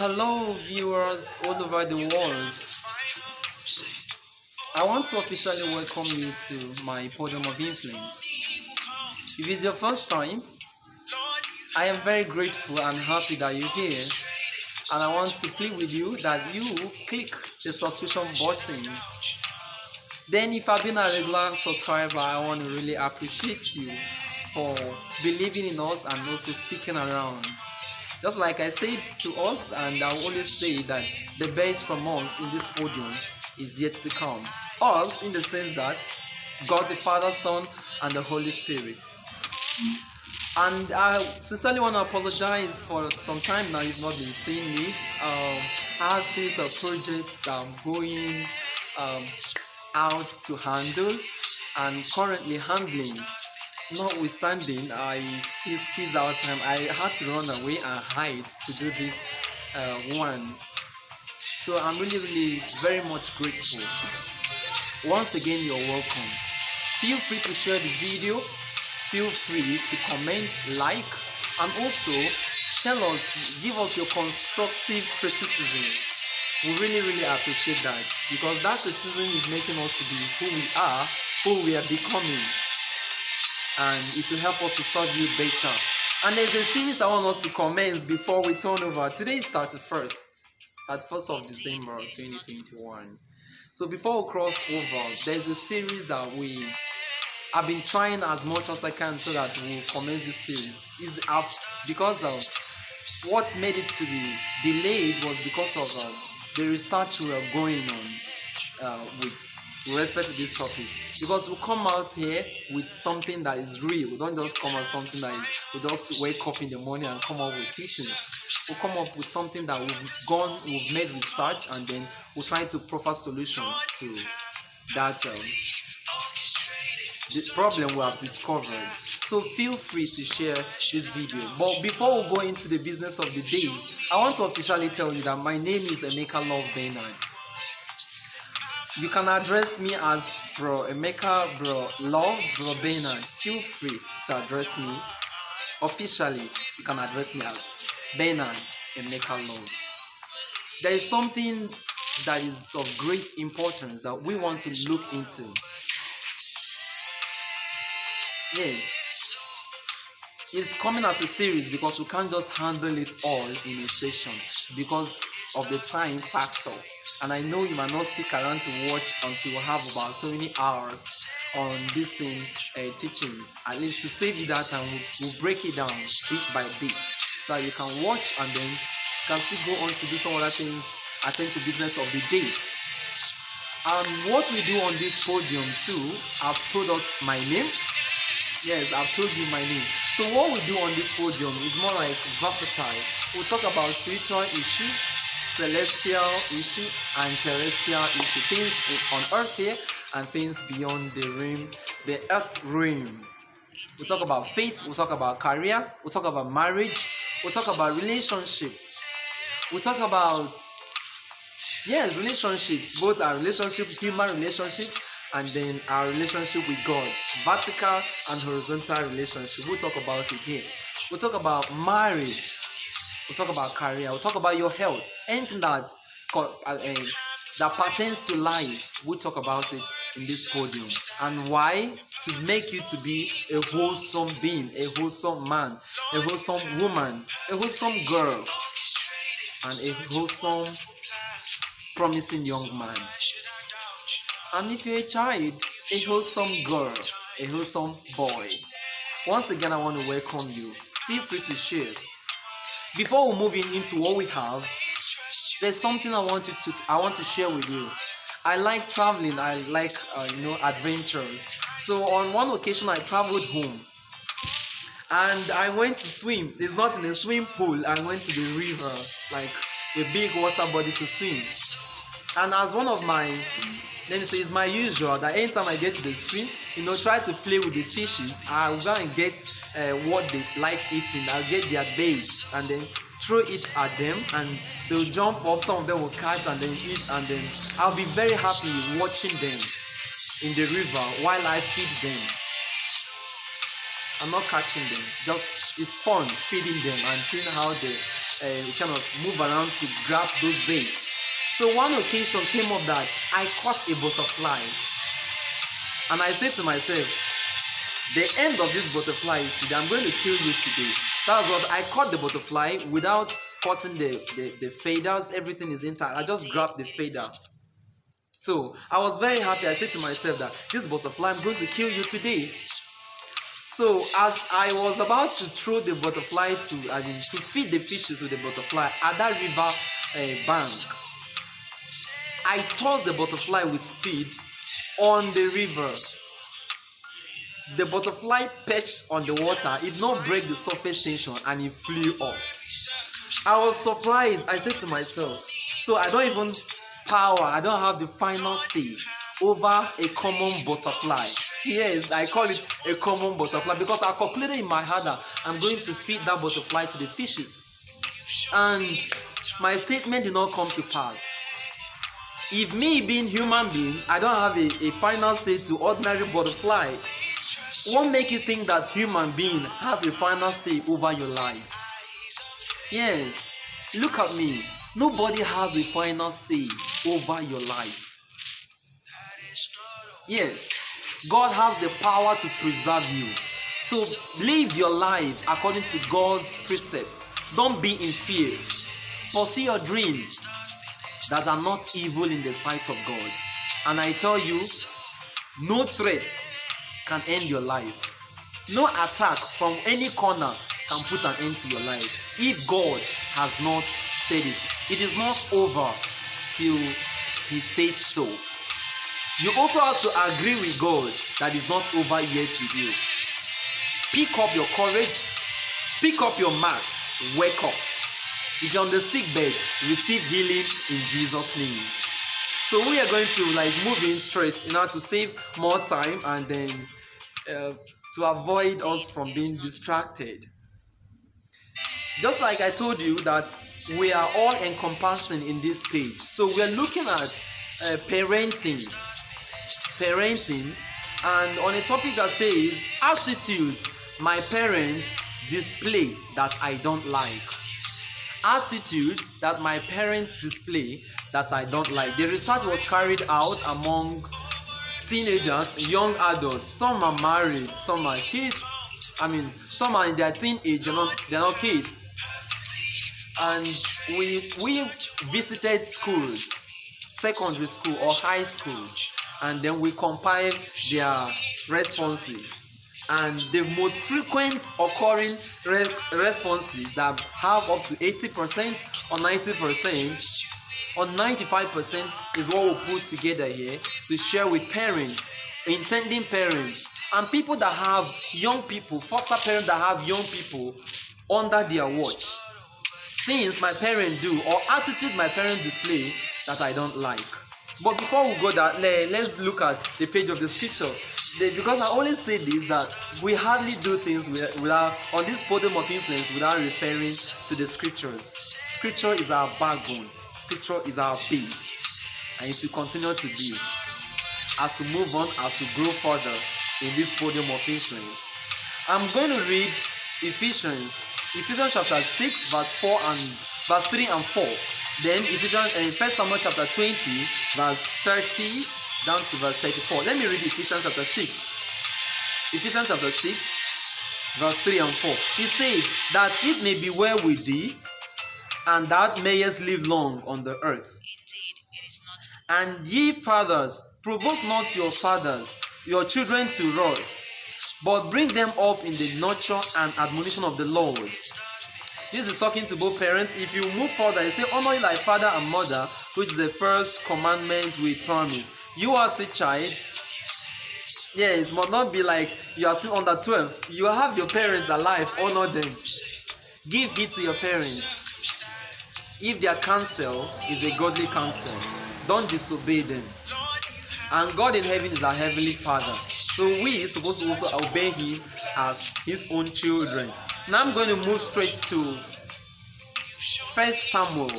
Hello, viewers all over the world. I want to officially welcome you to my podium of influence. If it's your first time, I am very grateful and happy that you're here. And I want to plead with you that you click the subscription button. Then, if I've been a regular subscriber, I want to really appreciate you for believing in us and also sticking around. Just like I said to us, and I always say that the best from us in this podium is yet to come. Us, in the sense that God the Father, Son, and the Holy Spirit. And I sincerely want to apologize for some time now you've not been seeing me. I have series of projects that I'm going um, out to handle and currently handling. Notwithstanding, I still squeeze out time. I had to run away and hide to do this one. So I'm really very much grateful. Once again, you're welcome. Feel free to share the video. Feel free to comment, like, and also give us your constructive criticism. We really appreciate that because that criticism is making us to be who we are, who we are becoming, and it will help us to serve you better. And there's a series I want us to commence before we turn over. Today is 31st, at 1st of December 2021. So before we cross over, there's a series that I've been trying as much as I can so that we'll commence this series. Because of what made it to be delayed was because of the research we are going on with respect to this topic. Because we come out here with something that is real. We don't just come out something that we just wake up in the morning and come up with teachings. We come up with something that we've made research, and then we'll try to proffer solution to that the problem we have discovered. So feel free to share this video. But before we go into the business of the day, I want to officially tell you that my name is Emeka Love Bernard. You can address me as Bro Emeka, Bro Love, Bro Bernard. Feel free to address me officially. You can address me as Bernard Emeka Love. There is something that is of great importance that we want to look into. Yes, it's coming as a series because we can't just handle it all in a session because of the time factor. And I know you might not stick around to watch until we have about so many hours on these teachings. At least to save you that time, we'll break it down bit by bit so that you can watch and then can still go on to do some other things, attend to business of the day. And what we do on this podium too, I've told us my name. Yes, I've told you my name. So what we do on this podium is more like versatile. We'll talk about spiritual issue, celestial issue, and terrestrial issue. Things on earth here and things beyond the earth realm. We'll talk about faith, we'll talk about career, we'll talk about marriage, we'll talk about relationships. We'll talk about relationships, both our relationship, human relationships, and then our relationship with God, vertical and horizontal relationship. We'll talk about it here. We'll talk about marriage. We'll talk about career. We'll talk about your health. Anything that pertains to life, we'll talk about it in this podium. And why? To make you to be a wholesome being, a wholesome man, a wholesome woman, a wholesome girl, and a wholesome, promising young man. And if you're a child, a wholesome girl, a wholesome boy. Once again, I want to welcome you. Feel free to share. Before we move into what we have, there's something I want to share with you. I like traveling. I like adventures. So on one occasion, I traveled home, and I went to swim. There's not in a swimming pool. I went to the river, like a big water body to swim. And as one of my, let me say, it's my usual that anytime I get to the stream, try to play with the fishes. I'll go and get what they like eating. I'll get their baits and then throw it at them, and they'll jump up. Some of them will catch and then eat, and then I'll be very happy watching them in the river while I feed them. I'm not catching them. Just it's fun feeding them and seeing how they kind of move around to grab those baits. So one occasion came up that I caught a butterfly, and I said to myself, the end of this butterfly is today. I'm going to kill you today. That's what I caught the butterfly without cutting the feathers. Everything is intact. I just grabbed the feather. So I was very happy. I said to myself that this butterfly, I'm going to kill you today. So as I was about to throw the butterfly to feed the fishes with the butterfly at that river bank, I tossed the butterfly with speed on the river. The butterfly perched on the water. It did not break the surface tension and it flew off. I was surprised. I said to myself, so I don't have the final say over a common butterfly. Yes, I call it a common butterfly because I calculated in my head that I'm going to feed that butterfly to the fishes. And my statement did not come to pass. If me being human being, I don't have a final say to ordinary butterfly, what make you think that human being has a final say over your life? Yes, look at me. Nobody has a final say over your life. Yes, God has the power to preserve you. So live your life according to God's precepts. Don't be in fear. Pursue your dreams that are not evil in the sight of God. And I tell you, no threat can end your life. No attack from any corner can put an end to your life. If God has not said it, it is not over till He said so. You also have to agree with God that it's not over yet with you. Pick up your courage, pick up your mat, wake up. If you're on the sick bed, receive healing in Jesus' name. So we are going to move in straight in order to save more time and then to avoid us from being distracted. Just like I told you that we are all encompassing in this page. So we are looking at parenting, and on a topic that says attitude my parents display that I don't like. Attitudes that my parents display that I don't like. The research was carried out among teenagers, young adults. Some are married, some are kids. Some are in their teenage, they're not kids. And we visited schools, secondary school or high schools, and then we compiled their responses. And the most frequent occurring responses that have up to 80% or 90% or 95% is what we'll put together here to share with parents, intending parents, and people that have young people, foster parents that have young people under their watch. Things my parents do or attitude my parents display that I don't like. But before we go there, let's look at the page of the scripture. Because I always say this, that we hardly do things without on this podium of influence without referring to the scriptures. Scripture is our backbone. Scripture is our base, and it will continue to be as we move on, as we grow further in this podium of influence. I'm going to read Ephesians chapter 6 verse 3 and 4. Then First Samuel chapter 20 verse 30 down to verse 34. Let me read Ephesians chapter 6. Ephesians chapter 6 verse 3 and 4. He said that it may be well with thee, and thou mayest live long on the earth. And ye fathers, provoke not your children to wrath, but bring them up in the nurture and admonition of the Lord. This is talking to both parents. If you move further, you say, honor thy father and mother, which is the first commandment with promise. You as a child, yes, must not be like you are still under 12. You have your parents alive, honor them. Give heed to your parents. If their counsel is a godly counsel, don't disobey them. And God in heaven is our heavenly Father. So we are supposed to also obey Him as His own children. Now I'm going to move straight to 1 Samuel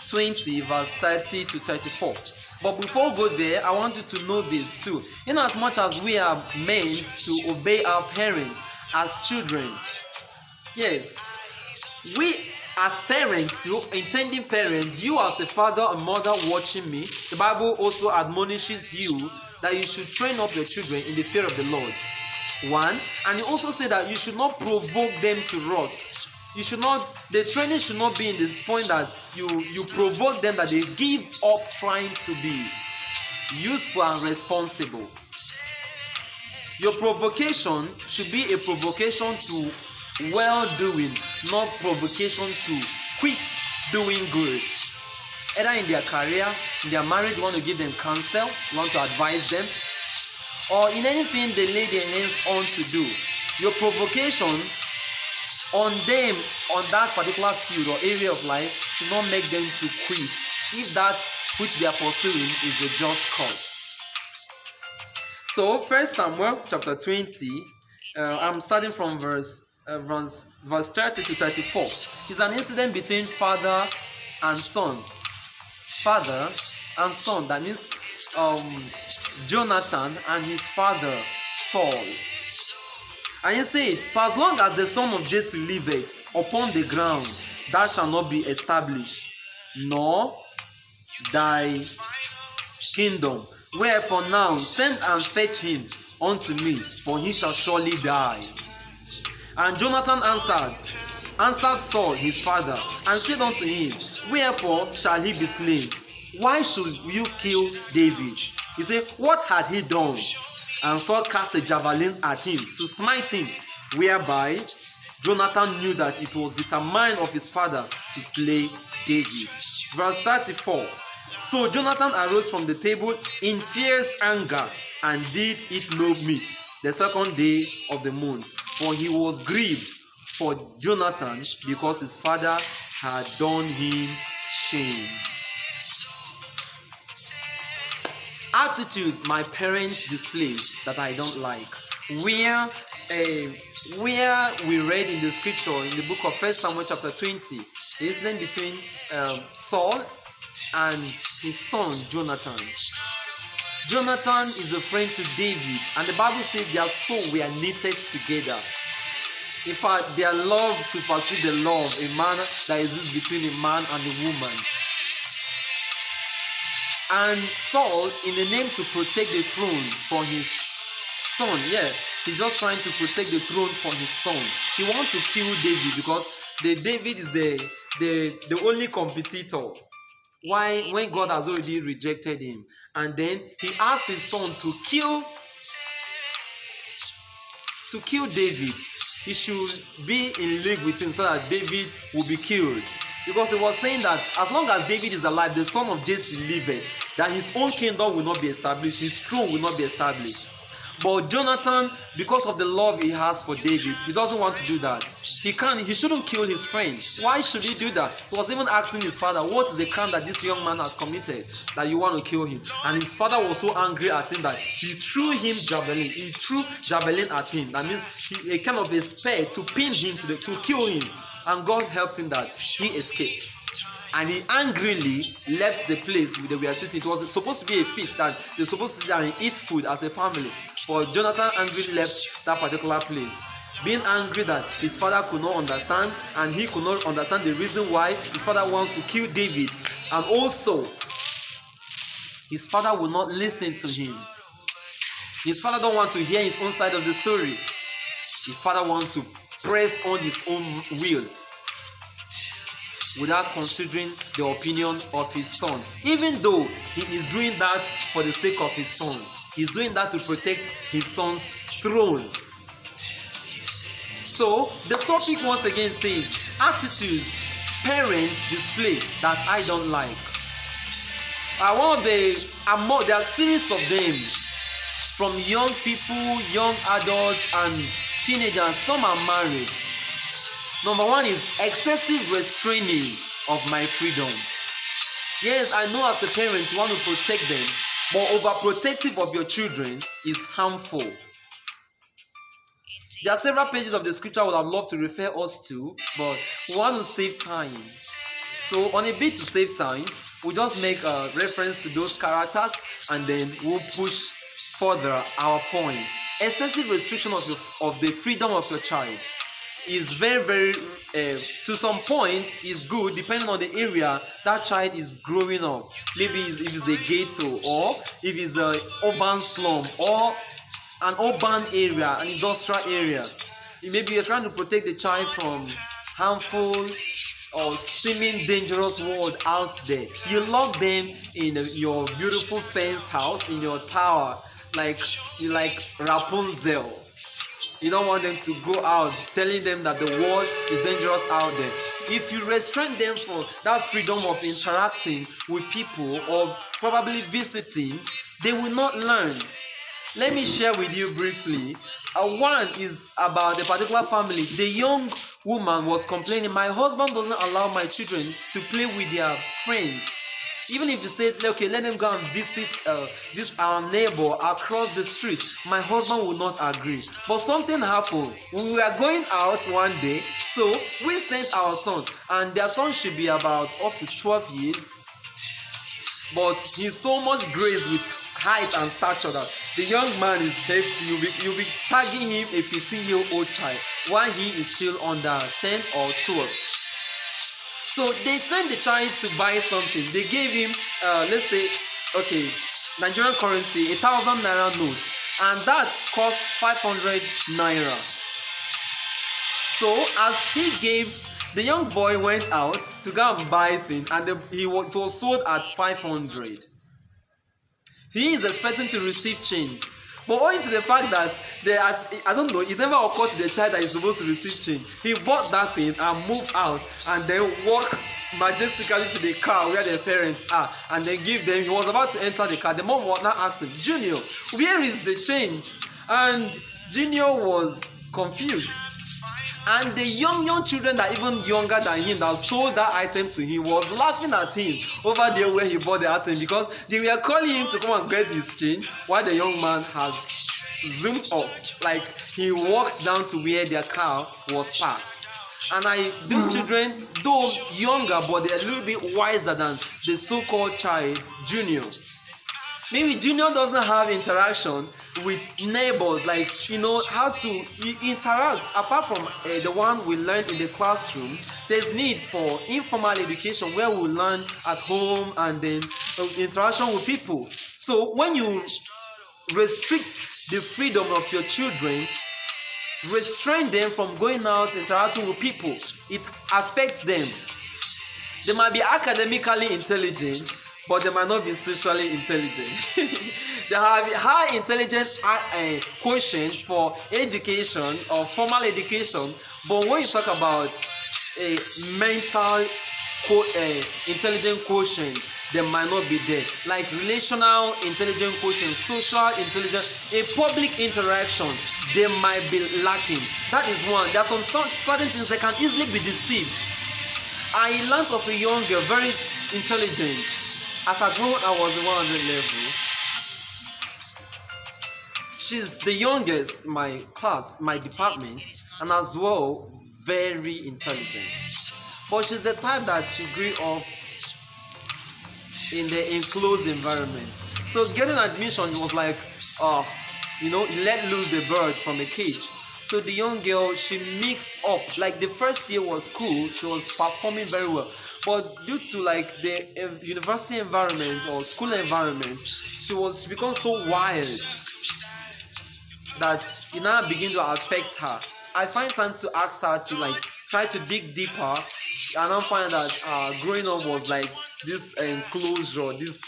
20 verse 30 to 34. But before we go there, I want you to know this too. In as much as we are meant to obey our parents as children, yes, we as parents, you intending parents, you as a father or mother watching me, the Bible also admonishes you that you should train up your children in the fear of the Lord. One, and you also say that you should not provoke them to wrath. You should not, the training should not be in the point that you provoke them, that they give up trying to be useful and responsible. Your provocation should be a provocation to well-doing, not provocation to quit doing good. Either in their career, in their marriage, you want to give them counsel, you want to advise them, or in anything they lay their hands on to do. Your provocation on them, on that particular field or area of life, should not make them to quit if that which they are pursuing is a just cause. So 1 Samuel chapter 20, I'm starting from verse 30 to 34. It's an incident between father and son. Father and son, that means Jonathan and his father Saul. And he said, for as long as the son of Jesse liveth upon the ground, thou shalt not be established, nor thy kingdom. Wherefore now send and fetch him unto me, for he shall surely die. And Jonathan answered Saul his father, and said unto him, wherefore shall he be slain? Why should you kill David? He said, what had he done? And Saul cast a javelin at him to smite him, whereby Jonathan knew that it was determined of his father to slay David. Verse 34. So Jonathan arose from the table in fierce anger and did eat no meat the second day of the month, for he was grieved for Jonathan, because his father had done him shame. Attitudes my parents display that I don't like. Where we read in the scripture in the book of 1 Samuel chapter 20, the incident between Saul and his son Jonathan. Jonathan is a friend to David, and the Bible says their souls were knitted together. In fact, their love supersedes the love a man that exists between a man and a woman. And Saul, in the name to protect the throne for his son, he's just trying to protect the throne for his son. He wants to kill David because David is the only competitor. Why, when God has already rejected him? And then he asked his son to kill David. He should be in league with him so that David will be killed. Because he was saying that as long as David is alive, the son of Jesse liveth, that his own kingdom will not be established, his throne will not be established. But Jonathan, because of the love he has for David, he doesn't want to do that. He shouldn't kill his friend. Why should he do that? He was even asking his father, what is the crime that this young man has committed that you want to kill him? And his father was so angry at him that he threw javelin at him. That means a kind of a spear to pin him to kill him. And God helped him that he escaped. And he angrily left the place where they were sitting. It was supposed to be a feast that they were supposed to sit down and eat food as a family. But Jonathan angrily left that particular place, being angry that his father could not understand, and he could not understand the reason why his father wants to kill David. And also, his father will not listen to him. His father don't want to hear his own side of the story. His father wants to press on his own will without considering the opinion of his son, even though he is doing that for the sake of his son. He's doing that to protect his son's throne. So the topic once again says attitudes parents display that I don't like. There are series of them, from young people, young adults, and teenagers. Some are married. Number one is excessive restraining of my freedom. Yes, I know as a parent you want to protect them, but overprotective of your children is harmful. There are several pages of the scripture I would have loved to refer us to, but we want to save time. So on a bit to save time, We'll just make a reference to those characters and then we'll push further our point. Excessive restriction of the freedom of your child is very to some point is good depending on the area that child is growing up. Maybe if it's a ghetto, or if it's a urban slum, or an urban area, an industrial area. Maybe you're trying to protect the child from harmful or seeming dangerous world out there. You lock them in your beautiful fenced house, in your tower, like Rapunzel. You don't want them to go out telling them that the world is dangerous out there. If you restrain them from that freedom of interacting with people or probably visiting, they will not learn. Let me share with you briefly. One is about a particular family. The young woman was complaining, my husband doesn't allow my children to play with their friends. Even if you say, okay, let them go and visit this our neighbor across the street, my husband will not agree. But something happened. We were going out one day, so we sent our son, and their son should be about up to 12 years. But he's so much grace with height and stature that the young man is hefty. You'll be tagging him a 15-year-old child while he is still under 10 or 12. So they sent the child to buy something. They gave him, let's say, okay, Nigerian currency, 1,000 naira note, and that cost 500 naira. So as he gave, the young boy went out to go and buy things, and it was sold at 500. He is expecting to receive change. But owing to the fact that I don't know, it never occurred to the child that he's supposed to receive change. He bought that thing and moved out and then walked majestically to the car where their parents are and then give them. He was about to enter the car. The mom was now asking, Junior, where is the change? And Junior was confused. And the young children that even younger than him that sold that item to him was laughing at him over there where he bought the item, because they were calling him to come and get his change while the young man has zoomed up, like he walked down to where their car was parked. And these children, though younger, but they're a little bit wiser than the so-called child, Junior. Maybe Junior doesn't have interaction with neighbors, like how to interact apart from the one we learn in the classroom. There's need for informal education where we learn at home and then interaction with people. So when you restrict the freedom of your children, restrain them from going out interacting with people, it affects them. They might be academically intelligent, but they might not be socially intelligent. They have a high intelligence quotient for education or formal education, but when you talk about a mental intelligence quotient, they might not be there. Like relational intelligence quotient, social intelligence, a public interaction, they might be lacking. That is one. There are some certain things that can easily be deceived. I learned of a young girl, very intelligent. As I grew, I was the 100 level. She's the youngest in my class, my department, and as well, very intelligent. But she's the type that she grew up in the enclosed environment. So getting admission was like, let loose a bird from a cage. So the young girl, she mixed up. Like the first year was cool, she was performing very well. But due to like the university environment or school environment, she became so wild that it now begin to affect her. I find time to ask her to like try to dig deeper, and I find that growing up was like this enclosure, this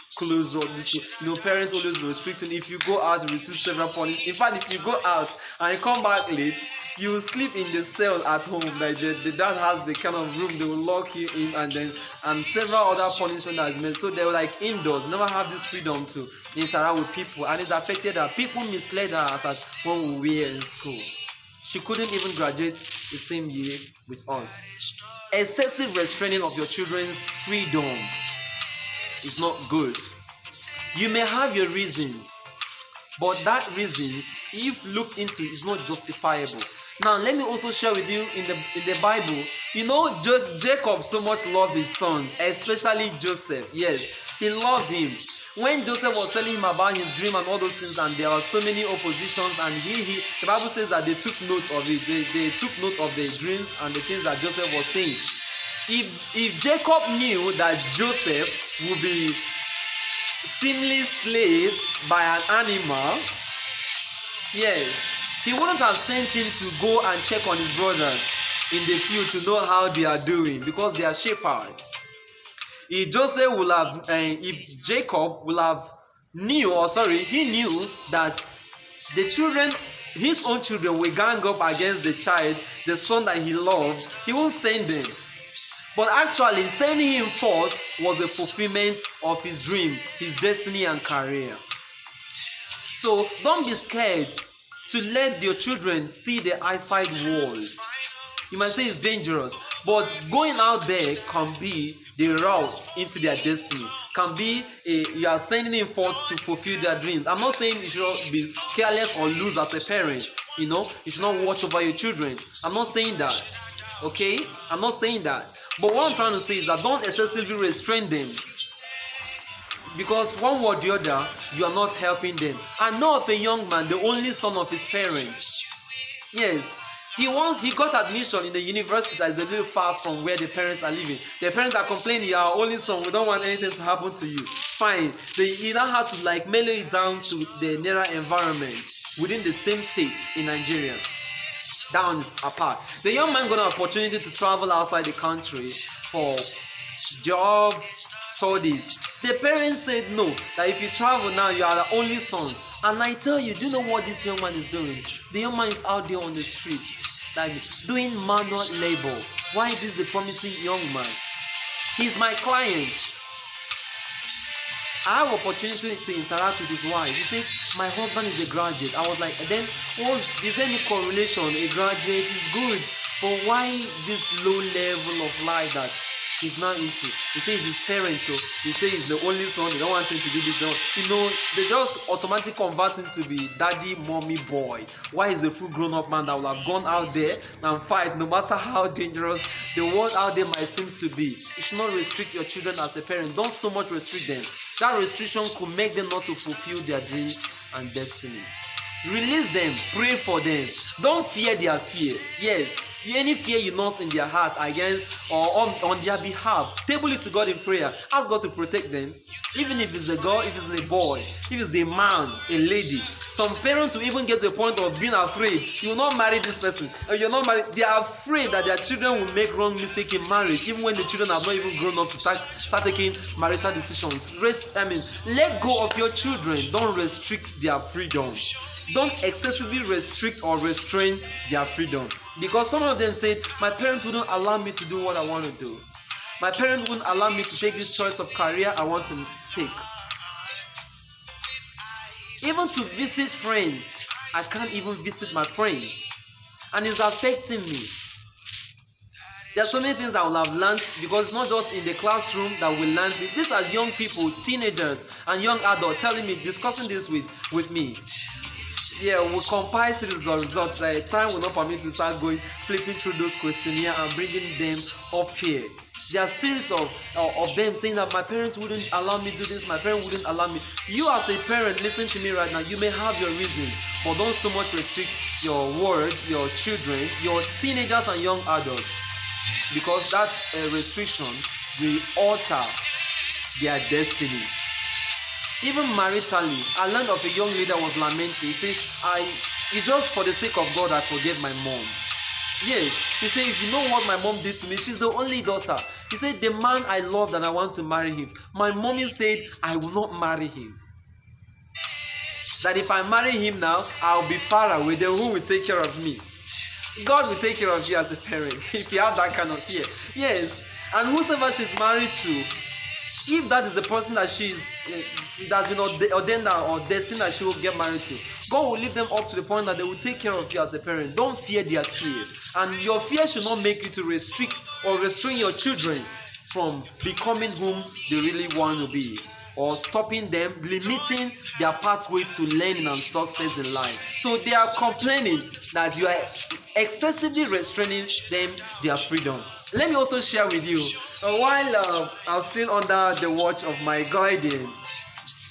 parents always restricting. If you go out, you receive several punishments. In fact, if you go out and you come back late, you will sleep in the cell at home. Like the dad has the kind of room, they will lock you in, and several other punishment that is made. So they were like indoors, never have this freedom to interact with people, and it affected her. People misled her as when we were in school. She couldn't even graduate the same year with us. Excessive restraining of your children's freedom is not good. You may have your reasons, but that reasons, if looked into, is not justifiable. Now let me also share with you in the Bible. You know, Jacob so much loved his son, especially Joseph. Yes, he loved him. When Joseph was telling him about his dream and all those things, and there were so many oppositions, and the Bible says that they took note of it. They took note of the dreams and the things that Joseph was saying. If Jacob knew that Joseph would be seemingly slaved by an animal, yes, he wouldn't have sent him to go and check on his brothers in the field to know how they are doing, because they are shepherd. If Jacob will have he knew that the children, his own children, will gang up against the son that he loved, he won't send them. But actually, sending him forth was a fulfillment of his dream, his destiny and career. So don't be scared to let your children see the outside world. You might say it's dangerous, but going out there can be the route into their destiny. Can be you are sending them forth to fulfill their dreams. I'm not saying you should be careless or loose as a parent. You know, you should not watch over your children. I'm not saying that. Okay, I'm not saying that. But what I'm trying to say is that don't excessively restrain them, because one way or the other, you are not helping them. I know of a young man, the only son of his parents. Yes, he got admission in the university that is a little far from where the parents are living. The parents are complaining, "You are our only son, we don't want anything to happen to you." Fine. He now had to mellow it down to the nearer environment within the same state in Nigeria. That one is apart. The young man got an opportunity to travel outside the country for job, studies. The parents said no, that if you travel now, you are the only son. And I tell you, do you know what this young man is doing? The young man is out there on the streets, doing manual labor. Why this is a promising young man? He's my client. I have opportunity to interact with his wife. He said, "My husband is a graduate." I was like, then is there any correlation? A graduate is good, but why this low level of life that he's not into? He says his parents, so they say he's the only son, they don't want him to do this. You know, they just automatically convert him to be daddy, mommy, boy. Why is a full grown-up man that will have gone out there and fight, no matter how dangerous the world out there might seem to be? You should not restrict your children as a parent. Don't so much restrict them. That restriction could make them not to fulfill their dreams and destiny. Release them, pray for them. Don't fear their fear. Yes, any fear you nurse in their heart against or on their behalf, table it to God in prayer. Ask God to protect them. Even if it's a girl, if it's a boy, if it's a man, a lady. Some parents will even get to a point of being afraid. You will not marry this person. Or you're not married. They are afraid that their children will make wrong mistake in marriage, even when the children have not even grown up to start taking marital decisions. Let go of your children. Don't restrict their freedom. Don't excessively restrict or restrain their freedom. Because some of them said, "My parents wouldn't allow me to do what I want to do. My parents wouldn't allow me to take this choice of career I want to take. Even to visit friends, I can't even visit my friends. And it's affecting me." There are so many things I will have learned, because it's not just in the classroom that we learn. These are young people, teenagers and young adults telling me, discussing this with me. Yeah, we'll compile series of results. Time will not permit to start flipping through those questionnaires and bringing them up here. There are series of them saying that my parents wouldn't allow me to do this, my parents wouldn't allow me. You as a parent, listen to me right now. You may have your reasons, but don't so much restrict your word, your children, your teenagers and young adults, because that restriction will alter their destiny. Even maritally, I learned of a young lady that was lamenting. He said, "It's just for the sake of God I forget my mom." Yes, he said, "If you know what my mom did to me, she's the only daughter." He said, "The man I loved and I want to marry him, my mommy said I will not marry him. That if I marry him now, I'll be far away. Then who will take care of me?" God will take care of you as a parent if you have that kind of fear. Yes, and whosoever she's married to, if that is the person that it has been ordained or destined that she will get married to, God will lead them up to the point that they will take care of you as a parent. Don't fear their fear, and your fear should not make you to restrict or restrain your children from becoming whom they really want to be. or stopping them, limiting their pathway to learning and success in life. So they are complaining that you are excessively restraining them their freedom. Let me also share with you, while I'm still under the watch of my guardian,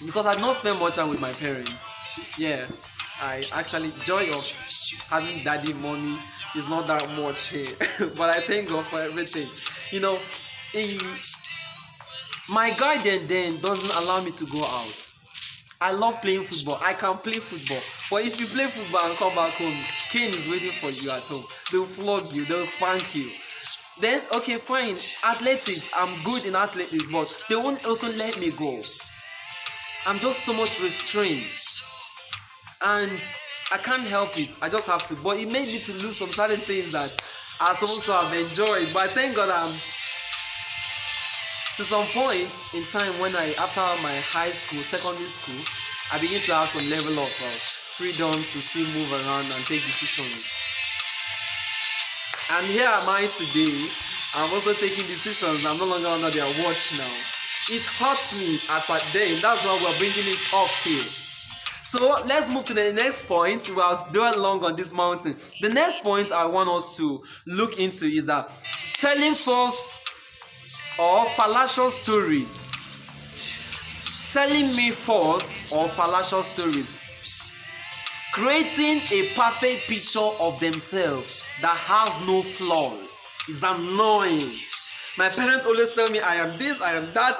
because I not spend much time with my parents. Yeah, I actually joy of having daddy, mommy is not that much here, but I thank God for everything. You know, in, my guardian then doesn't allow me to go out. I love playing football. I can play football. But if you play football and come back home, Kane is waiting for you at home. They'll flog you, they'll spank you. Then, okay, fine. Athletics, I'm good in athletics, but they won't also let me go. I'm just so much restrained. And I can't help it. I just have to. But it made me to lose some certain things that I supposed to have enjoyed. But thank God I'm to some point in time when after my high school, secondary school, I begin to have some level of freedom to still move around and take decisions. And here am I today. I'm also taking decisions. I'm no longer under their watch now. It hurts me as at then. That's why we're bringing this up here. So let's move to the next point. We are dwell long on this mountain. The next point I want us to look into is that telling false or fallacious stories. Telling me false or fallacious stories. Creating a perfect picture of themselves that has no flaws is annoying. My parents always tell me I am this, I am that,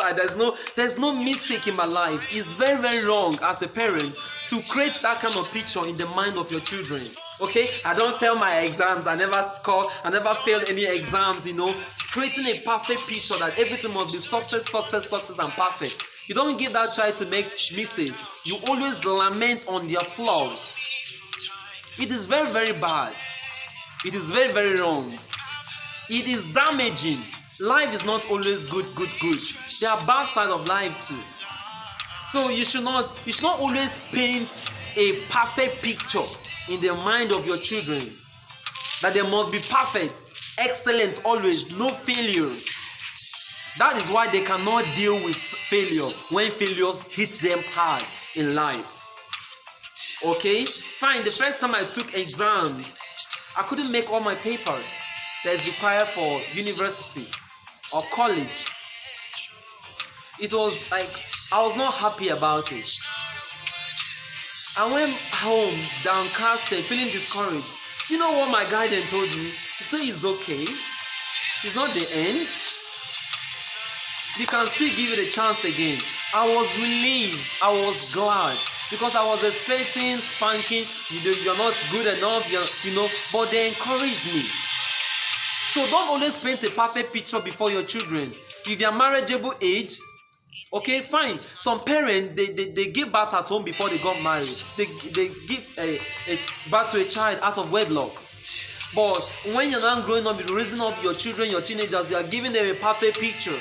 there's no mistake in my life. It's very, very wrong as a parent to create that kind of picture in the mind of your children. Okay, I don't fail my exams, I never score, I never failed any exams, creating a perfect picture that everything must be success and perfect. You don't give that child to make mistakes. You always lament on their flaws. It is very, very bad. It is very, very wrong. It is damaging. Life is not always good. There are bad sides of life too. So you should not always paint a perfect picture in the mind of your children that they must be perfect, excellent always, no failures. That is why they cannot deal with failure when failures hit them hard in life. Okay, fine. The first time I took exams, I couldn't make all my papers that is required for university or college. It was like I was not happy about it. I went home downcasted, feeling discouraged. You know what my guardian told me? He said it's okay. It's not the end. You can still give it a chance again. I was relieved. I was glad because I was expecting spanking. You're not good enough. But they encouraged me. So don't always paint a perfect picture before your children. If they are marriageable age, okay, fine. Some parents they give birth at home before they got married. They give a birth to a child out of wedlock. But when you're not growing up, you're raising up your children, your teenagers, you are giving them a perfect picture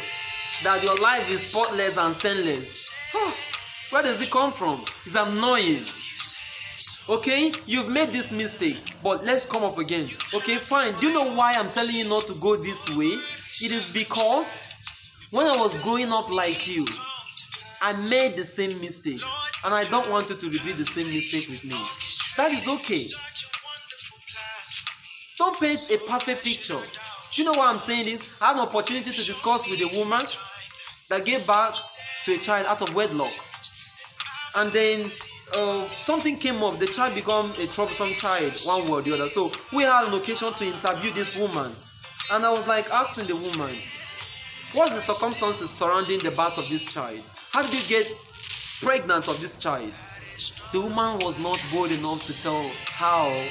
that your life is spotless and stainless. Where does it come from? It's annoying. Okay, you've made this mistake, but let's come up again. Okay, fine. Do you know why I'm telling you not to go this way? It is because when I was growing up like you, I made the same mistake, and I don't want you to repeat the same mistake with me. That is okay. Don't paint a perfect picture. Do you know why I'm saying this? I had an opportunity to discuss with a woman that gave birth to a child out of wedlock, and then something came up. The child became a troublesome child, one way or the other. So we had an occasion to interview this woman, and I was like asking the woman, what's the circumstances surrounding the birth of this child? How did you get pregnant of this child? The woman was not bold enough to tell how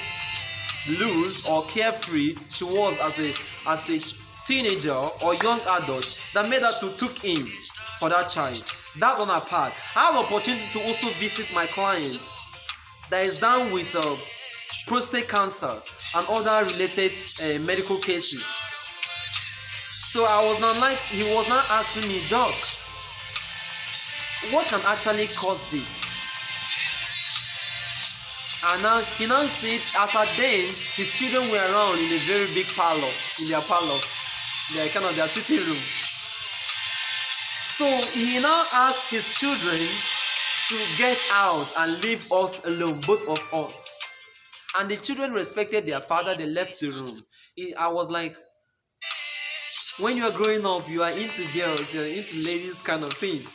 loose or carefree she was as a teenager or young adult that made her to took in for that child. That one apart, I have an opportunity to also visit my client that is down with prostate cancer and other related medical cases. So I was not like, he was not asking me, doc, what can actually cause this? And now he now said, as at then, his children were around in a very big parlor, in their sitting room. So he now asked his children to get out and leave us alone, both of us. And the children respected their father, they left the room. I was like, when you are growing up, you are into girls, you are into ladies kind of thing.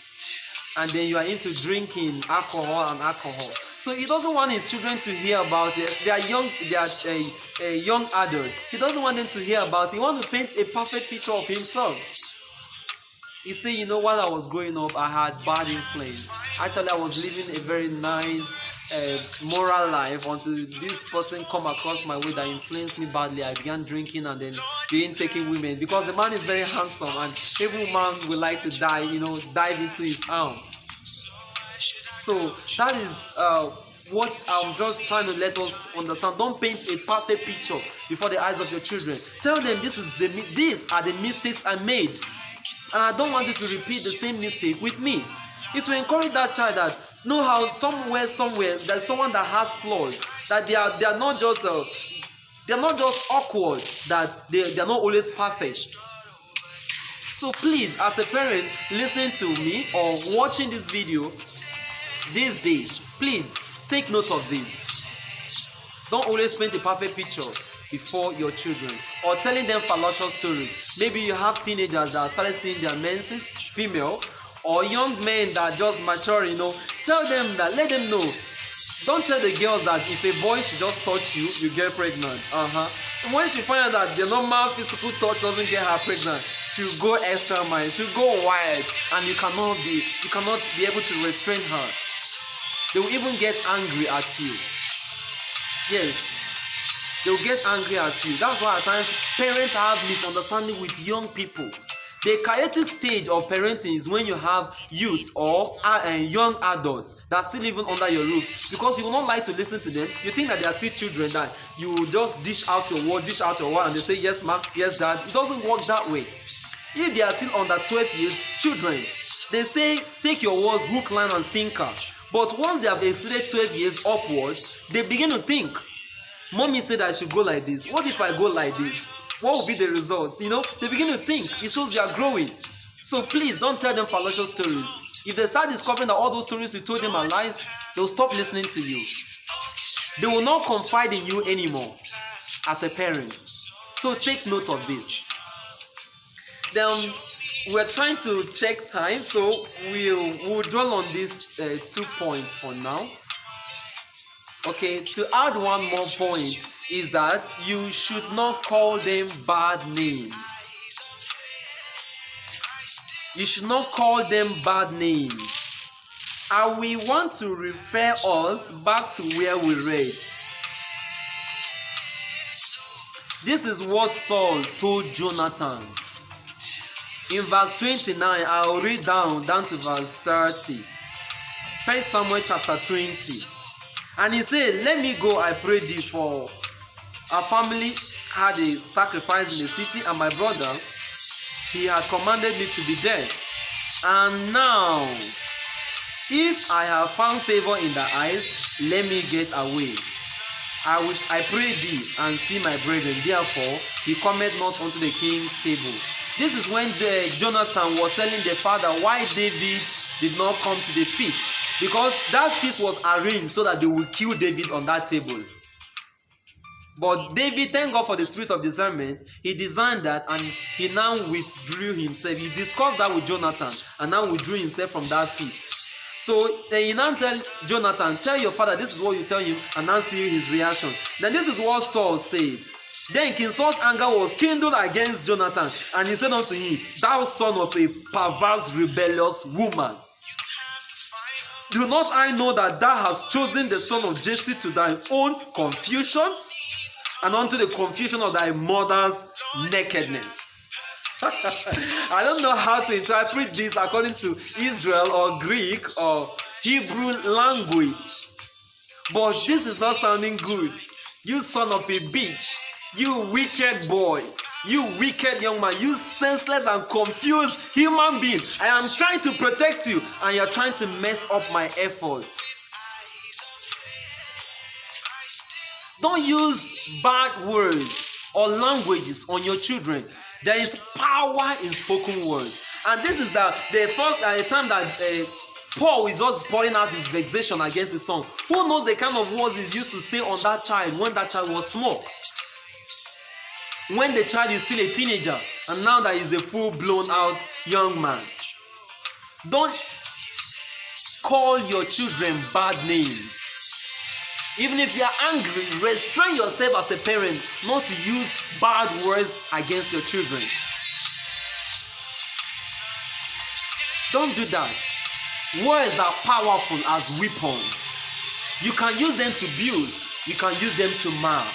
And then you are into drinking alcohol. So he doesn't want his children to hear about it. They are young young adults. He doesn't want them to hear about it. He wants to paint a perfect picture of himself. He said, while I was growing up, I had bad influence. Actually, I was living a very nice moral life until this person come across my way that influenced me badly. I began drinking and then began taking women, because the man is very handsome and every man would like to dive into his arm. So that is what I'm just trying to let us understand. Don't paint a perfect picture before the eyes of your children. Tell them these are the mistakes I made, and I don't want you to repeat the same mistake with me. It will encourage that child that know how somewhere there's someone that has flaws, that they are not just awkward, that they are not always perfect. So please, as a parent listening to me or watching this video these days, please take note of this. Don't always paint a perfect picture before your children or telling them fallacious stories. Maybe you have teenagers that started seeing their menses, female, or young men that just mature, tell them that, let them know. Don't tell the girls that if a boy should just touch you, you get pregnant. And when she finds out that the normal physical touch doesn't get her pregnant, she'll go extra mile, she'll go wild, and you cannot be able to restrain her. They will even get angry at you. Yes, they will get angry at you. That's why at times parents have misunderstanding with young people. The chaotic stage of parenting is when you have youth or young adults that are still living under your roof, because you will not like to listen to them. You think that they are still children, that you will just dish out your word, and they say yes ma'am, yes dad. It doesn't work that way. If they are still under 12 years, children, they say take your words hook, line and sinker. But once they have exceeded 12 years upwards, they begin to think, mommy said I should go like this. What if I go like this? What will be the result? They begin to think. It shows they are growing. So please don't tell them fallacious stories. If they start discovering that all those stories you told them are lies, they will stop listening to you. They will not confide in you anymore as a parent. So take note of this. Then we're trying to check time, so we'll dwell on these 2 points for now. Okay, to add one more point is that you should not call them bad names. You should not call them bad names. And we want to refer us back to where we read. This is what Saul told Jonathan. In verse 29, I'll read down to verse 30. 1 Samuel chapter 20. And he said, let me go, I pray thee, for our family had a sacrifice in the city, and my brother, he had commanded me to be dead. And now, if I have found favor in thy eyes, let me get away. I pray thee, and see my brethren. Therefore, he cometh not unto the king's table. This is when Jonathan was telling the father why David did not come to the feast. Because that feast was arranged so that they would kill David on that table. But David, thank God for the spirit of discernment, he designed that and he now withdrew himself. He discussed that with Jonathan and now withdrew himself from that feast. So he now tell Jonathan, tell your father, this is what you tell him, and now see his reaction. Then this is what Saul said. Then King Saul's anger was kindled against Jonathan, and he said unto him, thou son of a perverse, rebellious woman, do not I know that thou hast chosen the son of Jesse to thine own confusion, and unto the confusion of thy mother's nakedness? I don't know how to interpret this according to Israel or Greek or Hebrew language, but this is not sounding good. You son of a bitch, you wicked boy, you wicked young man, you senseless and confused human being. I am trying to protect you and you're trying to mess up my effort. Don't use bad words or languages on your children. There is power in spoken words. And this is the first time that Paul is just pouring out his vexation against his son. Who knows the kind of words he used to say on that child when that child was small? When the child is still a teenager, and now that he's a full-blown out young man. Don't call your children bad names. Even if you are angry, restrain yourself as a parent not to use bad words against your children. Don't do that. Words are powerful as weapons. You can use them to build. You can use them to mar.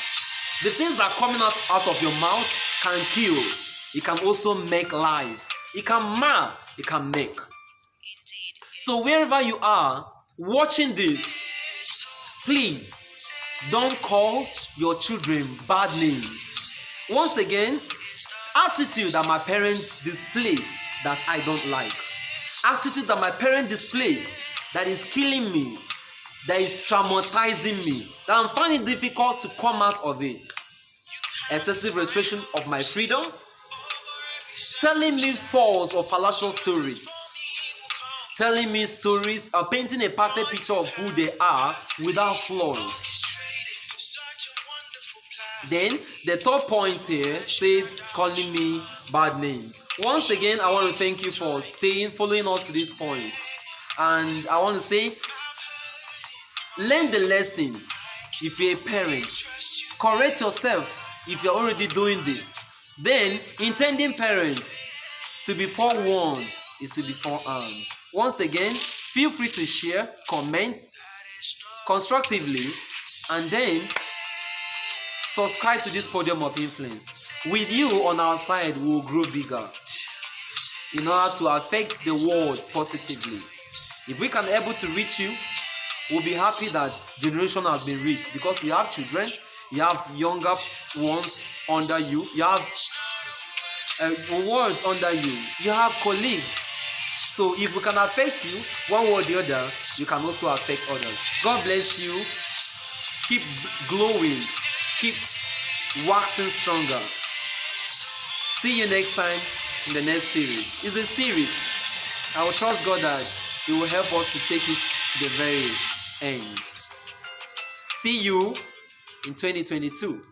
The things that are coming out of your mouth can kill. It can also make life. It can mar. It can make. So wherever you are watching this, please don't call your children bad names. Once again, attitude that my parents display that I don't like. Attitude that my parents display that is killing me, that is traumatizing me, that I'm finding it difficult to come out of it. Excessive restriction of my freedom, telling me false or fallacious stories, telling me stories or painting a perfect picture of who they are without flaws. Then the third point here says calling me bad names. Once again, I want to thank you for following us to this point. And I want to say, learn the lesson if you're a parent. Correct yourself if you're already doing this. Then, intending parents, to be forewarned is to be forearmed. Once again, feel free to share, comment constructively, and then subscribe to this podium of influence. With you on our side, we will grow bigger in order to affect the world positively. If we can able to reach you, we'll be happy that generation has been reached, because you have children, you have younger ones under you, you have words under you, you have colleagues. So if we can affect you one way or the other, you can also affect others. God bless you. Keep glowing. Keep waxing stronger. See you next time in the next series. It's a series. I will trust God that He will help us to take it to the very end. See you in 2022. Indeed.